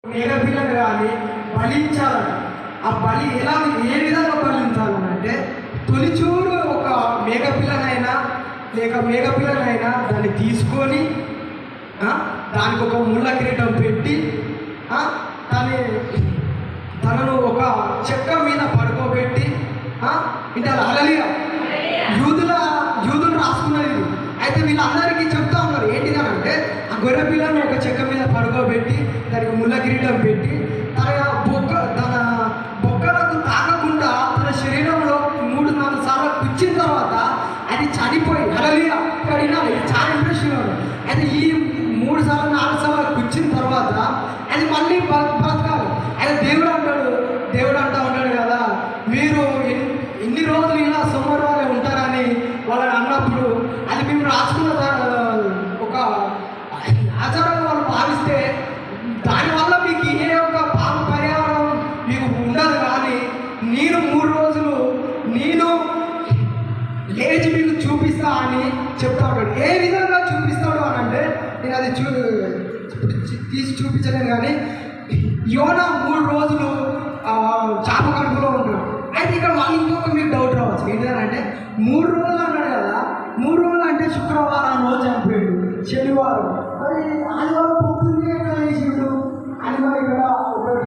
మేకపిల్లను కానీ బలించాలని. ఆ బలి ఎలా ఏ విధంగా బలించాలని అంటే తొలిచూరు ఒక మేకపిల్లనైనా దాన్ని తీసుకొని దానికి ఒక ముళ్ళ కిరీటం పెట్టి తనను ఒక చెక్క మీద పడుకోబెట్టి ఇంకా హల్లెలూయా యూదులు రాసుకున్నది. అయితే వీళ్ళందరికీ చెప్తా ఉన్నారు ఏంటిదనంటే ఆ గొర్రె పిల్లను ఒక చెక్క మీద పడుకోబెట్టి దానికి ముళ్ళ కిరీటం పెట్టి తన బొక్కలకు తాకకుండా తన శరీరంలో 3-4 సార్లు కూర్చిన తర్వాత అది చనిపోయి హల్లెలూయా ఇది చాలా ఇంట్రెస్టింగ్. అయితే ఈ 3 సార్లు 4 సార్లు కూర్చిన తర్వాత అది మళ్ళీ బ్రతకాలి. అయితే దేవుడు అంటా ఉంటాడు కదా, మీరు ఇన్ని రోజులు ఇలా సోమవారం ఉంటారని వాళ్ళని అన్నప్పుడు అది మేము రాసుకున్న ఒక ఆచారంగా వాళ్ళు భావిస్తే దానివల్ల మీకు ఏ ఒక్క పాప పరిహారం మీకు ఉండదు. కానీ నేను 3 రోజులు లేచి మీకు చూపిస్తా అని చెప్తా ఉంటాడు. ఏ విధంగా చూపిస్తాడు అని అంటే నేను అది తీసి చూపించలేను. కానీ యోనా 3 రోజులు చాప కడుపులో ఉంటాడు. అయితే ఇక్కడ వాళ్ళు ఇంకొక మీకు డౌట్ రావచ్చు ఏంటంటే 3 రోజులు అన్నాడు కదా, 3 రోజులు అంటే శుక్రవారం రోజు చనిపోయాడు, శనివారం మరి ఆదివారం